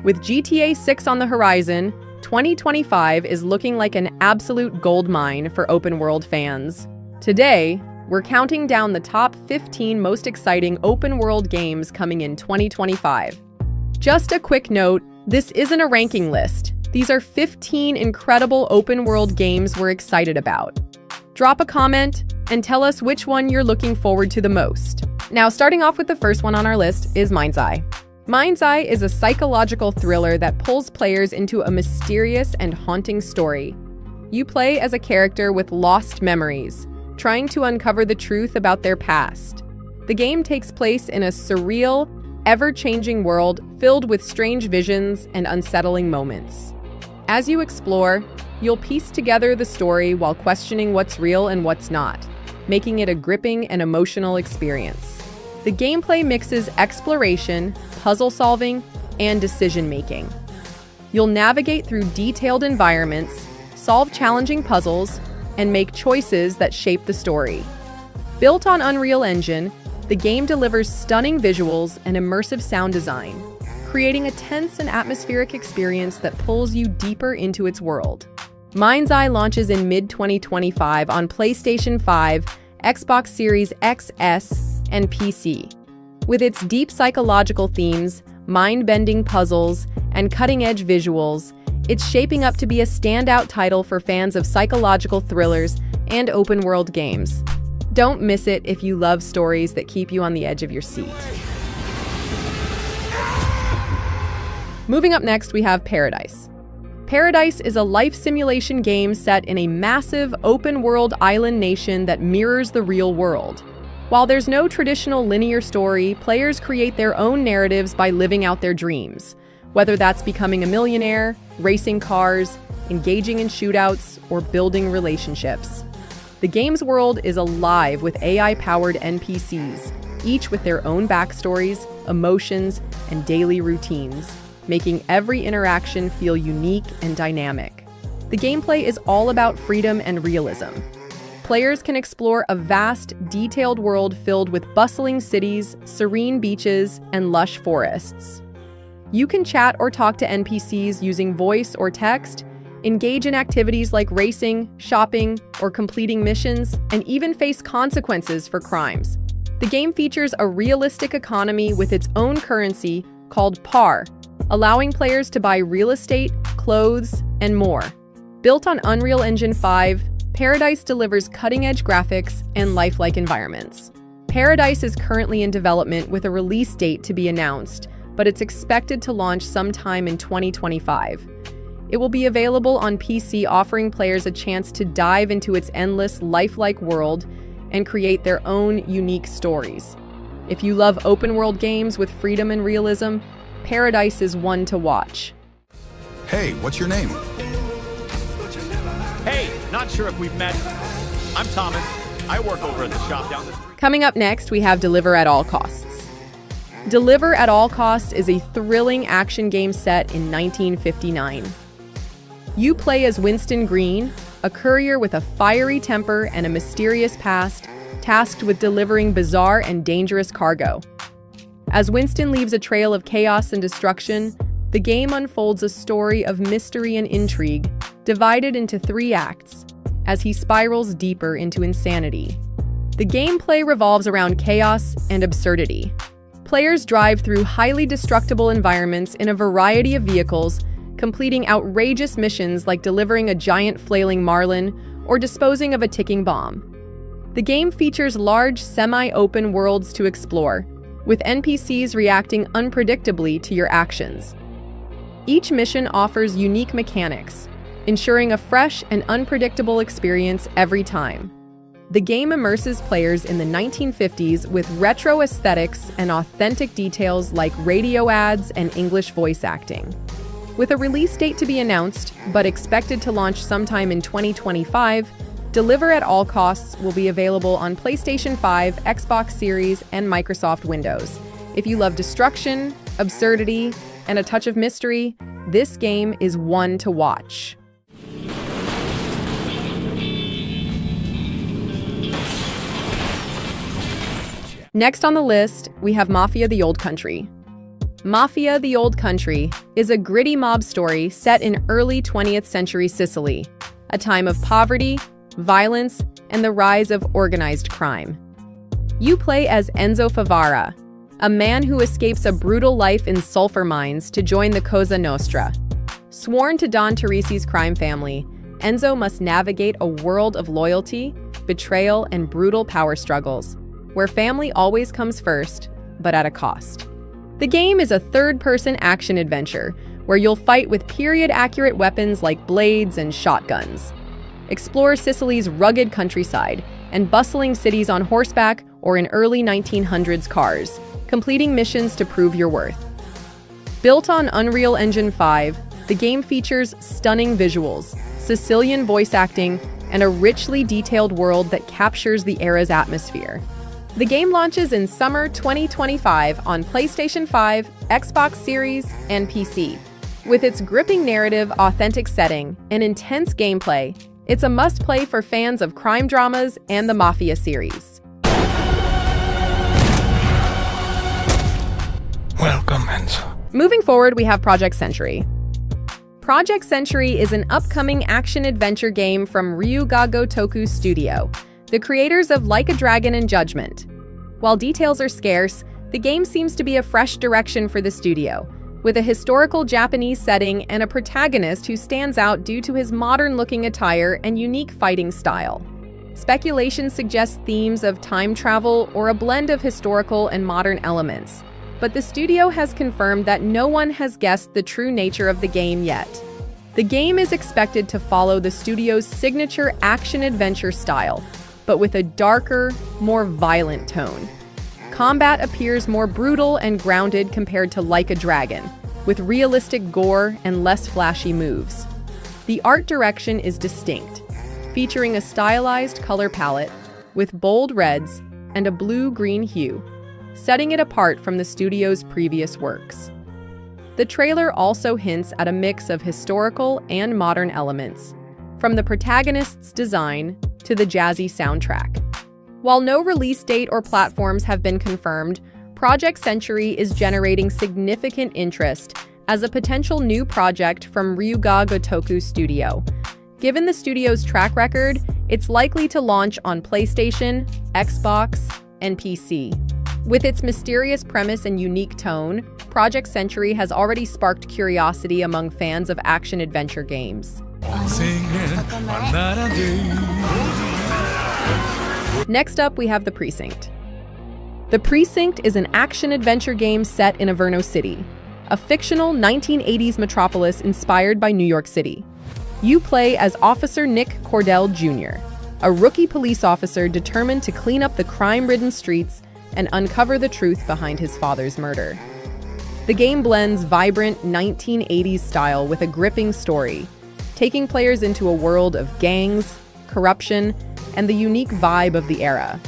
With GTA 6 on the horizon, 2025 is looking like an absolute goldmine for open-world fans. Today, we're counting down the top 15 most exciting open-world games coming in 2025. Just a quick note, this isn't a ranking list. These are 15 incredible open-world games we're excited about. Drop a comment and tell us which one you're looking forward to the most. Now, starting off with the first one on our list is Mind's Eye. Mind's Eye is a psychological thriller that pulls players into a mysterious and haunting story. You play as a character with lost memories, trying to uncover the truth about their past. The game takes place in a surreal, ever-changing world filled with strange visions and unsettling moments. As you explore, you'll piece together the story while questioning what's real and what's not, making it a gripping and emotional experience. The gameplay mixes exploration, puzzle solving, and decision-making. You'll navigate through detailed environments, solve challenging puzzles, and make choices that shape the story. Built on Unreal Engine, the game delivers stunning visuals and immersive sound design, creating a tense and atmospheric experience that pulls you deeper into its world. Mind's Eye launches in mid-2025 on PlayStation 5, Xbox Series XS, and PC. With its deep psychological themes, mind-bending puzzles, and cutting-edge visuals, it's shaping up to be a standout title for fans of psychological thrillers and open-world games. Don't miss it if you love stories that keep you on the edge of your seat. Moving up next, we have Paradise. Paradise is a life simulation game set in a massive, open-world island nation that mirrors the real world. While there's no traditional linear story, players create their own narratives by living out their dreams, whether that's becoming a millionaire, racing cars, engaging in shootouts, or building relationships. The game's world is alive with AI-powered NPCs, each with their own backstories, emotions, and daily routines, making every interaction feel unique and dynamic. The gameplay is all about freedom and realism. Players can explore a vast, detailed world filled with bustling cities, serene beaches, and lush forests. You can chat or talk to NPCs using voice or text, engage in activities like racing, shopping, or completing missions, and even face consequences for crimes. The game features a realistic economy with its own currency called PAR, allowing players to buy real estate, clothes, and more. Built on Unreal Engine 5, Paradise delivers cutting-edge graphics and lifelike environments. Paradise is currently in development with a release date to be announced, but it's expected to launch sometime in 2025. It will be available on PC, offering players a chance to dive into its endless, lifelike world and create their own unique stories. If you love open-world games with freedom and realism, Paradise is one to watch. Hey, what's your name? Hey, not sure if we've met. I'm Thomas. I work over at the shop down the street. Coming up next, we have Deliver at All Costs. Deliver at All Costs is a thrilling action game set in 1959. You play as Winston Green, a courier with a fiery temper and a mysterious past, tasked with delivering bizarre and dangerous cargo. As Winston leaves a trail of chaos and destruction, the game unfolds a story of mystery and intrigue, divided into 3 acts, as he spirals deeper into insanity. The gameplay revolves around chaos and absurdity. Players drive through highly destructible environments in a variety of vehicles, completing outrageous missions like delivering a giant flailing marlin or disposing of a ticking bomb. The game features large, semi-open worlds to explore, with NPCs reacting unpredictably to your actions. Each mission offers unique mechanics, ensuring a fresh and unpredictable experience every time. The game immerses players in the 1950s with retro aesthetics and authentic details like radio ads and English voice acting. With a release date to be announced, but expected to launch sometime in 2025, Deliver at All Costs will be available on PlayStation 5, Xbox Series, and Microsoft Windows. If you love destruction, absurdity, and a touch of mystery, this game is one to watch. Next on the list, we have Mafia: The Old Country. Mafia: The Old Country is a gritty mob story set in early 20th century Sicily, a time of poverty, violence, and the rise of organized crime. You play as Enzo Favara, a man who escapes a brutal life in sulfur mines to join the Cosa Nostra. Sworn to Don Teresi's crime family, Enzo must navigate a world of loyalty, betrayal, and brutal power struggles, where family always comes first, but at a cost. The game is a third-person action-adventure where you'll fight with period-accurate weapons like blades and shotguns. Explore Sicily's rugged countryside and bustling cities on horseback or in early 1900s cars, completing missions to prove your worth. Built on Unreal Engine 5, the game features stunning visuals, Sicilian voice acting, and a richly detailed world that captures the era's atmosphere. The game launches in summer 2025 on PlayStation 5, Xbox Series, and PC. With its gripping narrative, authentic setting, and intense gameplay, it's a must-play for fans of crime dramas and the Mafia series. Welcome, Enzo. Moving forward, we have Project Century. Project Century is an upcoming action-adventure game from Ryuga Gotoku Studio, the creators of Like a Dragon and Judgment. While details are scarce, the game seems to be a fresh direction for the studio, with a historical Japanese setting and a protagonist who stands out due to his modern-looking attire and unique fighting style. Speculation suggests themes of time travel or a blend of historical and modern elements, but the studio has confirmed that no one has guessed the true nature of the game yet. The game is expected to follow the studio's signature action-adventure style, but with a darker, more violent tone. Combat appears more brutal and grounded compared to Like a Dragon, with realistic gore and less flashy moves. The art direction is distinct, featuring a stylized color palette with bold reds and a blue-green hue, setting it apart from the studio's previous works. The trailer also hints at a mix of historical and modern elements, from the protagonist's design to the jazzy soundtrack. While no release date or platforms have been confirmed, Project Century is generating significant interest as a potential new project from Ryuga Gotoku Studio. Given the studio's track record, it's likely to launch on PlayStation, Xbox, and PC. With its mysterious premise and unique tone, Project Century has already sparked curiosity among fans of action-adventure games. Next up, we have The Precinct. The Precinct is an action-adventure game set in Averno City, a fictional 1980s metropolis inspired by New York City. You play as Officer Nick Cordell Jr., a rookie police officer determined to clean up the crime-ridden streets and uncover the truth behind his father's murder. The game blends vibrant 1980s style with a gripping story, taking players into a world of gangs, corruption, and the unique vibe of the era.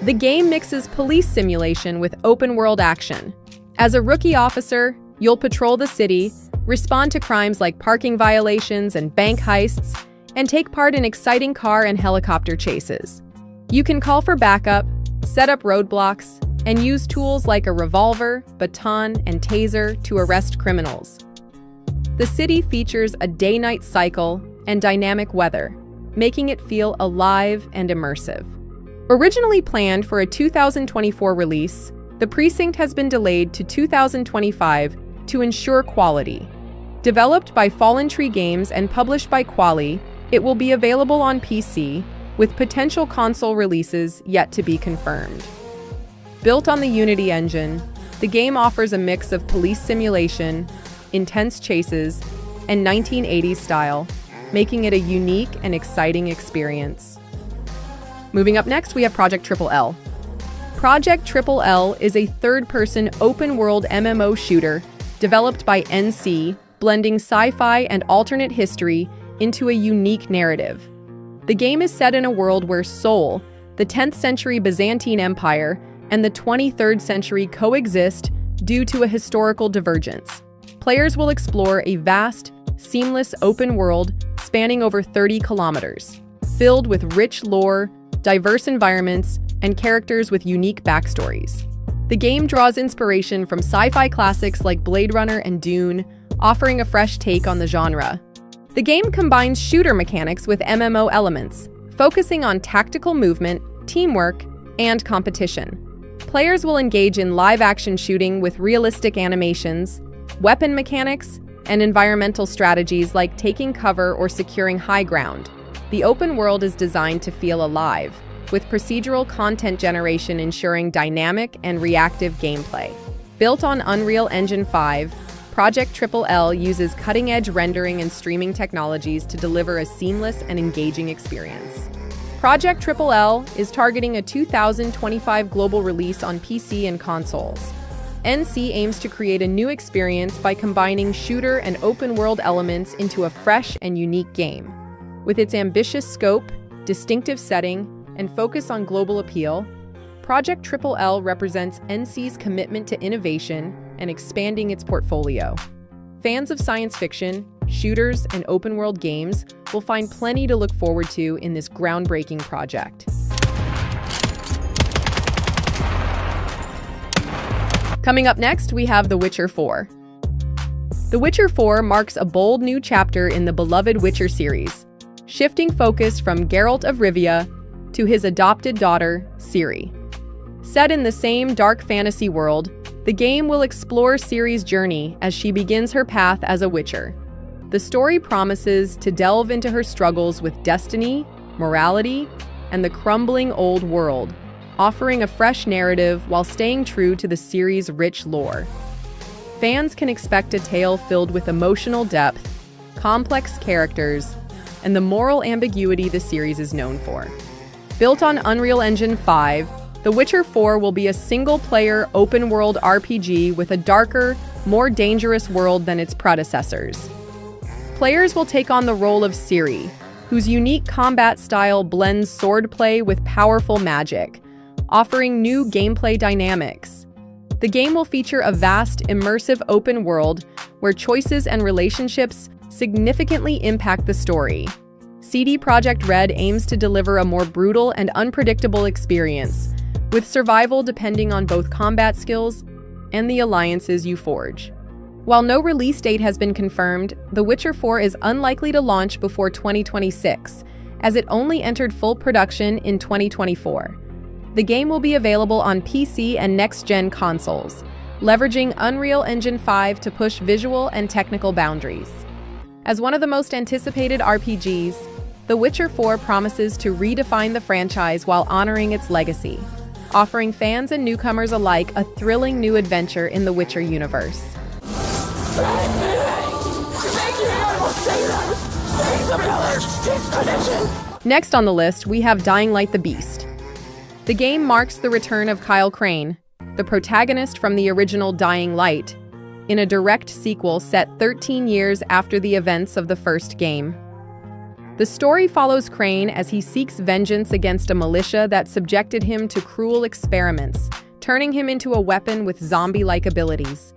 The game mixes police simulation with open-world action. As a rookie officer, you'll patrol the city, respond to crimes like parking violations and bank heists, and take part in exciting car and helicopter chases. You can call for backup, set up roadblocks, and use tools like a revolver, baton, and taser to arrest criminals. The city features a day-night cycle and dynamic weather, making it feel alive and immersive. Originally planned for a 2024 release, The Precinct has been delayed to 2025 to ensure quality. Developed by Fallen Tree Games and published by Quali, it will be available on PC, with potential console releases yet to be confirmed. Built on the Unity engine, the game offers a mix of police simulation, intense chases, and 1980s style, making it a unique and exciting experience. Moving up next, we have Project Triple L. Project Triple L is a third-person open-world MMO shooter developed by NC, blending sci-fi and alternate history into a unique narrative. The game is set in a world where Seoul, the 10th century Byzantine Empire, and the 23rd century coexist due to a historical divergence. Players will explore a vast, seamless open world spanning over 30 kilometers, filled with rich lore, diverse environments, and characters with unique backstories. The game draws inspiration from sci-fi classics like Blade Runner and Dune, offering a fresh take on the genre. The game combines shooter mechanics with MMO elements, focusing on tactical movement, teamwork, and competition. Players will engage in live-action shooting with realistic animations, weapon mechanics, and environmental strategies like taking cover or securing high ground. The open world is designed to feel alive, with procedural content generation ensuring dynamic and reactive gameplay. Built on Unreal Engine 5, Project Triple L uses cutting-edge rendering and streaming technologies to deliver a seamless and engaging experience. Project Triple L is targeting a 2025 global release on PC and consoles. NC aims to create a new experience by combining shooter and open-world elements into a fresh and unique game. With its ambitious scope, distinctive setting, and focus on global appeal, Project Triple L represents NC's commitment to innovation and expanding its portfolio. Fans of science fiction, shooters, and open-world games will find plenty to look forward to in this groundbreaking project. Coming up next, we have The Witcher 4. The Witcher 4 marks a bold new chapter in the beloved Witcher series, shifting focus from Geralt of Rivia to his adopted daughter, Ciri. Set in the same dark fantasy world, the game will explore Ciri's journey as she begins her path as a Witcher. The story promises to delve into her struggles with destiny, morality, and the crumbling old world, offering a fresh narrative while staying true to the series' rich lore. Fans can expect a tale filled with emotional depth, complex characters, and the moral ambiguity the series is known for. Built on Unreal Engine 5, The Witcher 4 will be a single-player, open-world RPG with a darker, more dangerous world than its predecessors. Players will take on the role of Ciri, whose unique combat style blends swordplay with powerful magic, offering new gameplay dynamics. The game will feature a vast, immersive open world where choices and relationships significantly impact the story. CD Projekt Red aims to deliver a more brutal and unpredictable experience, with survival depending on both combat skills and the alliances you forge. While no release date has been confirmed, The Witcher 4 is unlikely to launch before 2026, as it only entered full production in 2024. The game will be available on PC and next-gen consoles, leveraging Unreal Engine 5 to push visual and technical boundaries. As one of the most anticipated RPGs, The Witcher 4 promises to redefine the franchise while honoring its legacy, offering fans and newcomers alike a thrilling new adventure in the Witcher universe. Next on the list, we have Dying Light: The Beast. The game marks the return of Kyle Crane, the protagonist from the original Dying Light, in a direct sequel set 13 years after the events of the first game. The story follows Crane as he seeks vengeance against a militia that subjected him to cruel experiments, turning him into a weapon with zombie-like abilities.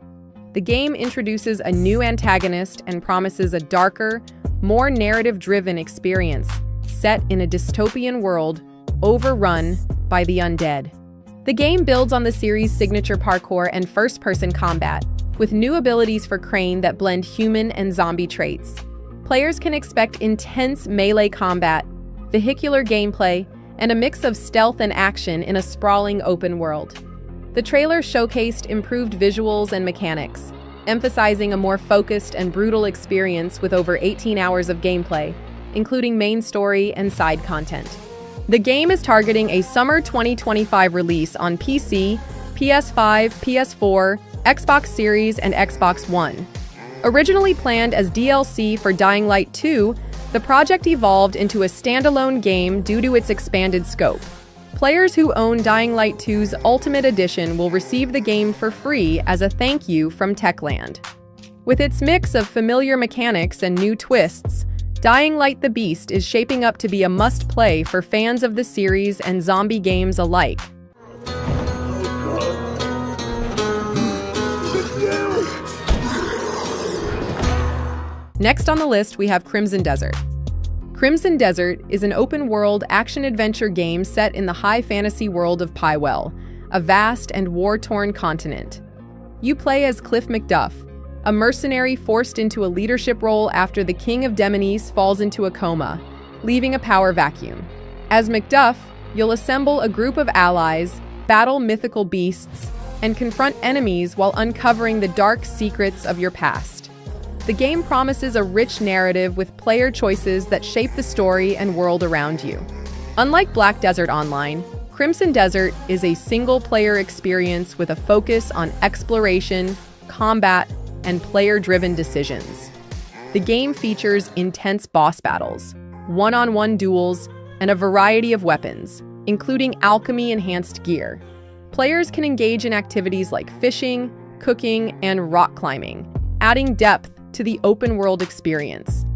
The game introduces a new antagonist and promises a darker, more narrative-driven experience set in a dystopian world overrun by the undead. The game builds on the series' signature parkour and first-person combat, with new abilities for Crane that blend human and zombie traits. Players can expect intense melee combat, vehicular gameplay, and a mix of stealth and action in a sprawling open world. The trailer showcased improved visuals and mechanics, emphasizing a more focused and brutal experience with over 18 hours of gameplay, including main story and side content. The game is targeting a summer 2025 release on PC, PS5, PS4, Xbox Series, and Xbox One. Originally planned as DLC for Dying Light 2, the project evolved into a standalone game due to its expanded scope. Players who own Dying Light 2's Ultimate Edition will receive the game for free as a thank you from Techland. With its mix of familiar mechanics and new twists, Dying Light: The Beast is shaping up to be a must-play for fans of the series and zombie games alike. Next on the list, we have Crimson Desert. Crimson Desert is an open-world action-adventure game set in the high fantasy world of Pywell, a vast and war-torn continent. You play as Cliff McDuff, a mercenary forced into a leadership role after the King of Demonese falls into a coma, leaving a power vacuum. As McDuff, you'll assemble a group of allies, battle mythical beasts, and confront enemies while uncovering the dark secrets of your past. The game promises a rich narrative with player choices that shape the story and world around you. Unlike Black Desert Online, Crimson Desert is a single-player experience with a focus on exploration, combat, and player-driven decisions. The game features intense boss battles, one-on-one duels, and a variety of weapons, including alchemy-enhanced gear. Players can engage in activities like fishing, cooking, and rock climbing, adding depth to the open-world experience.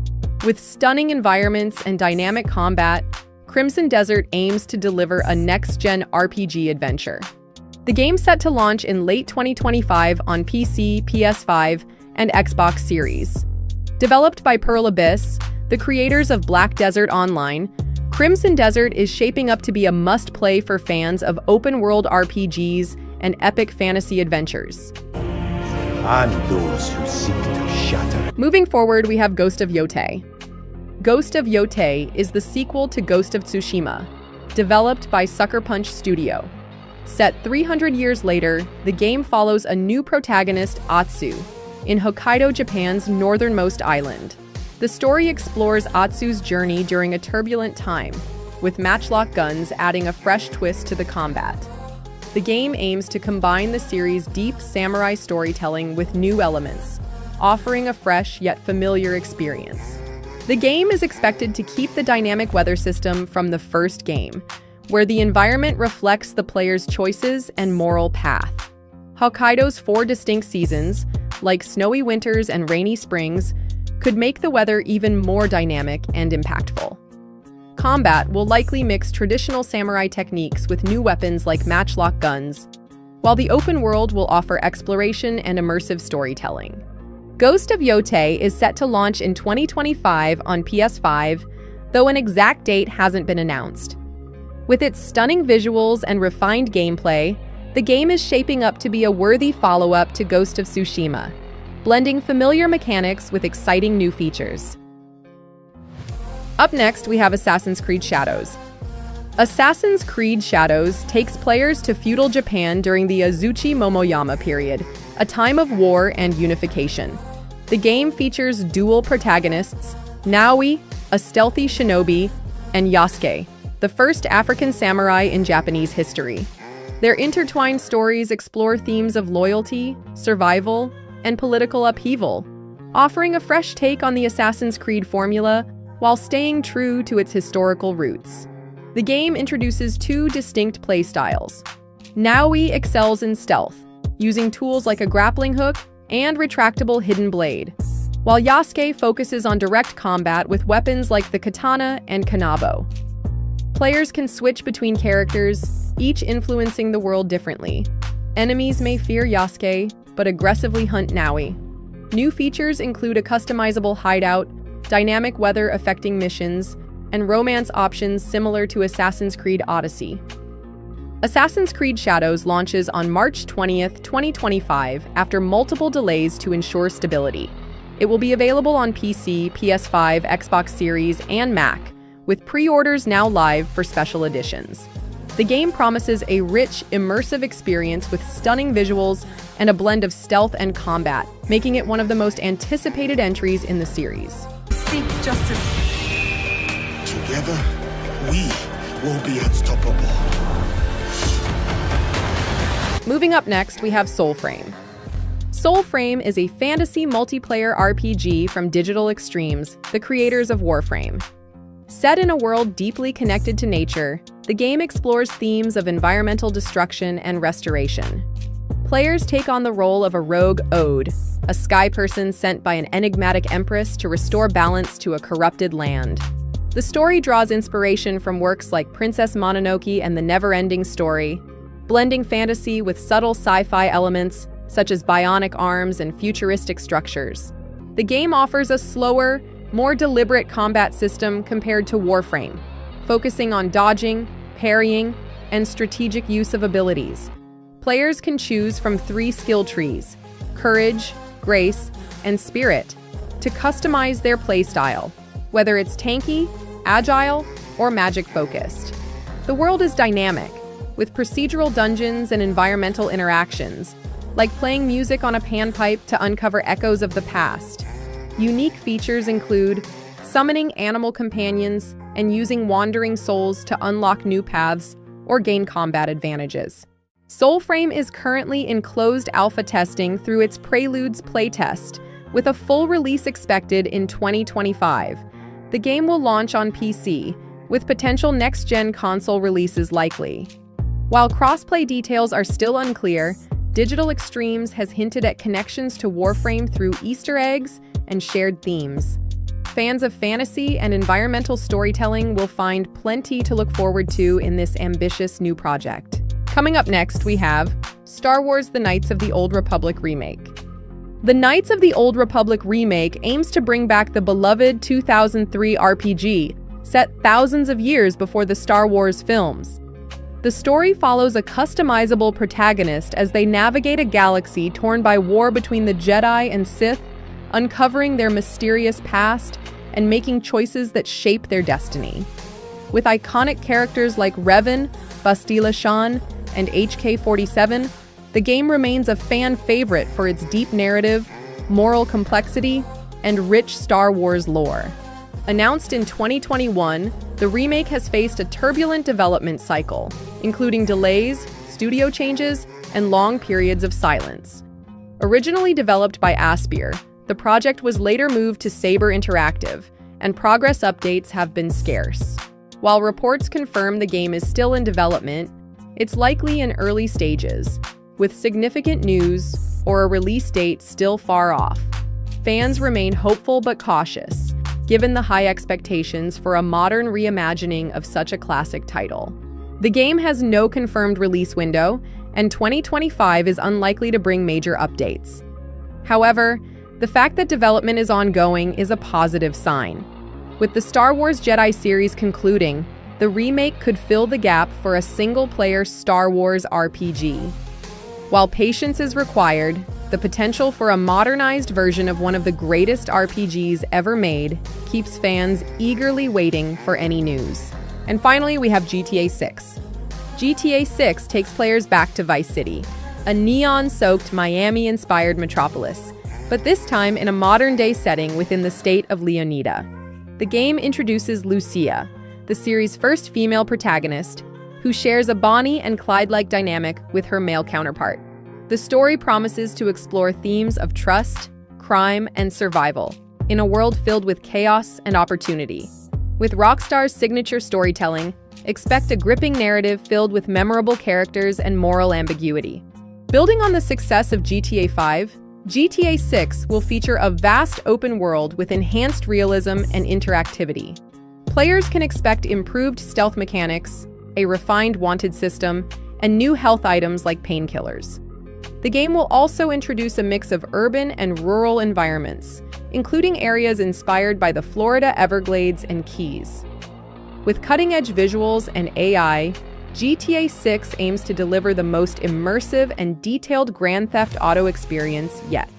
With stunning environments and dynamic combat, Crimson Desert aims to deliver a next-gen RPG adventure. The game's set to launch in late 2025 on PC, PS5, and Xbox Series. Developed by Pearl Abyss, the creators of Black Desert Online, Crimson Desert is shaping up to be a must-play for fans of open-world RPGs and epic fantasy adventures. And those who seek to shatter. Moving forward, we have Ghost of Yotei. Ghost of Yotei is the sequel to Ghost of Tsushima, developed by Sucker Punch Studio. Set 300 years later, the game follows a new protagonist, Atsu, in Hokkaido, Japan's northernmost island. The story explores Atsu's journey during a turbulent time, with matchlock guns adding a fresh twist to the combat. The game aims to combine the series' deep samurai storytelling with new elements, offering a fresh yet familiar experience. The game is expected to keep the dynamic weather system from the first game, where the environment reflects the player's choices and moral path. Hokkaido's 4 distinct seasons, like snowy winters and rainy springs, could make the weather even more dynamic and impactful. Combat will likely mix traditional samurai techniques with new weapons like matchlock guns, while the open world will offer exploration and immersive storytelling. Ghost of Yotei is set to launch in 2025 on PS5, though an exact date hasn't been announced. With its stunning visuals and refined gameplay, the game is shaping up to be a worthy follow-up to Ghost of Tsushima, blending familiar mechanics with exciting new features. Up next, we have Assassin's Creed Shadows. Assassin's Creed Shadows takes players to feudal Japan during the Azuchi Momoyama period, a time of war and unification. The game features dual protagonists, Naoi, a stealthy shinobi, and Yasuke, the first African samurai in Japanese history. Their intertwined stories explore themes of loyalty, survival, and political upheaval, offering a fresh take on the Assassin's Creed formula while staying true to its historical roots. The game introduces 2 distinct playstyles. Naoi excels in stealth, using tools like a grappling hook and retractable hidden blade, while Yasuke focuses on direct combat with weapons like the katana and kanabo. Players can switch between characters, each influencing the world differently. Enemies may fear Yasuke, but aggressively hunt Naoi. New features include a customizable hideout, dynamic weather affecting missions, and romance options similar to Assassin's Creed Odyssey. Assassin's Creed Shadows launches on March 20th, 2025 after multiple delays to ensure stability. It will be available on PC, PS5, Xbox Series, and Mac, with pre-orders now live for special editions. The game promises a rich, immersive experience with stunning visuals and a blend of stealth and combat, making it one of the most anticipated entries in the series. Seek justice. Together, we will be unstoppable. Moving up next, we have Soulframe. Soulframe is a fantasy multiplayer RPG from Digital Extremes, the creators of Warframe. Set in a world deeply connected to nature, the game explores themes of environmental destruction and restoration. Players take on the role of a rogue Ode, a sky person sent by an enigmatic empress to restore balance to a corrupted land. The story draws inspiration from works like Princess Mononoke and The Never-Ending Story, blending fantasy with subtle sci-fi elements such as bionic arms and futuristic structures. The game offers a slower, more deliberate combat system compared to Warframe, focusing on dodging, parrying, and strategic use of abilities. Players can choose from 3 skill trees: Courage, Grace, and Spirit, to customize their playstyle, whether it's tanky, agile, or magic-focused. The world is dynamic, with procedural dungeons and environmental interactions, like playing music on a panpipe to uncover echoes of the past. Unique features include summoning animal companions and using wandering souls to unlock new paths or gain combat advantages. Soulframe is currently in closed alpha testing through its Preludes playtest, with a full release expected in 2025. The game will launch on PC, with potential next-gen console releases likely. While crossplay details are still unclear, Digital Extremes has hinted at connections to Warframe through Easter eggs and shared themes. Fans of fantasy and environmental storytelling will find plenty to look forward to in this ambitious new project. Coming up next, we have Star Wars: The Knights of the Old Republic Remake. The Knights of the Old Republic Remake aims to bring back the beloved 2003 RPG, set thousands of years before the Star Wars films. The story follows a customizable protagonist as they navigate a galaxy torn by war between the Jedi and Sith, uncovering their mysterious past and making choices that shape their destiny. With iconic characters like Revan, Bastila Shan, and HK-47, the game remains a fan favorite for its deep narrative, moral complexity, and rich Star Wars lore. Announced in 2021, the remake has faced a turbulent development cycle, including delays, studio changes, and long periods of silence. Originally developed by Aspyr, the project was later moved to Saber Interactive, and progress updates have been scarce. While reports confirm the game is still in development, it's likely in early stages, with significant news or a release date still far off. Fans remain hopeful but cautious, given the high expectations for a modern reimagining of such a classic title. The game has no confirmed release window, and 2025 is unlikely to bring major updates. However, the fact that development is ongoing is a positive sign. With the Star Wars Jedi series concluding, the remake could fill the gap for a single-player Star Wars RPG. While patience is required, the potential for a modernized version of one of the greatest RPGs ever made keeps fans eagerly waiting for any news. And finally, we have GTA 6. GTA 6 takes players back to Vice City, a neon-soaked Miami-inspired metropolis, but this time in a modern-day setting within the state of Leonida. The game introduces Lucia, the series' first female protagonist, who shares a Bonnie and Clyde-like dynamic with her male counterpart. The story promises to explore themes of trust, crime, and survival in a world filled with chaos and opportunity. With Rockstar's signature storytelling, expect a gripping narrative filled with memorable characters and moral ambiguity. Building on the success of GTA 5, GTA 6 will feature a vast open world with enhanced realism and interactivity. Players can expect improved stealth mechanics, a refined wanted system, and new health items like painkillers. The game will also introduce a mix of urban and rural environments, including areas inspired by the Florida Everglades and Keys. With cutting-edge visuals and AI, GTA 6 aims to deliver the most immersive and detailed Grand Theft Auto experience yet.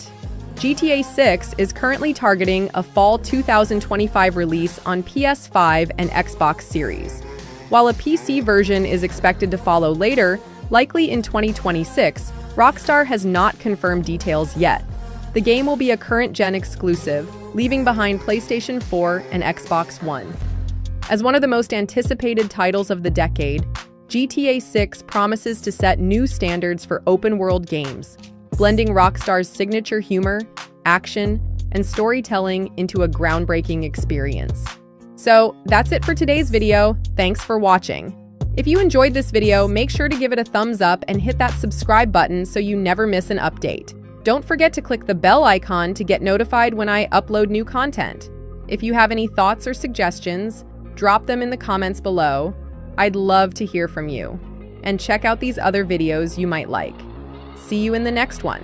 GTA 6 is currently targeting a fall 2025 release on PS5 and Xbox Series, while a PC version is expected to follow later, likely in 2026. Rockstar has not confirmed details yet. The game will be a current-gen exclusive, leaving behind PlayStation 4 and Xbox One. As one of the most anticipated titles of the decade, GTA 6 promises to set new standards for open-world games, blending Rockstar's signature humor, action, and storytelling into a groundbreaking experience. So, that's it for today's video. Thanks for watching. If you enjoyed this video, make sure to give it a thumbs up and hit that subscribe button so you never miss an update. Don't forget to click the bell icon to get notified when I upload new content. If you have any thoughts or suggestions, drop them in the comments below. I'd love to hear from you. And check out these other videos you might like. See you in the next one.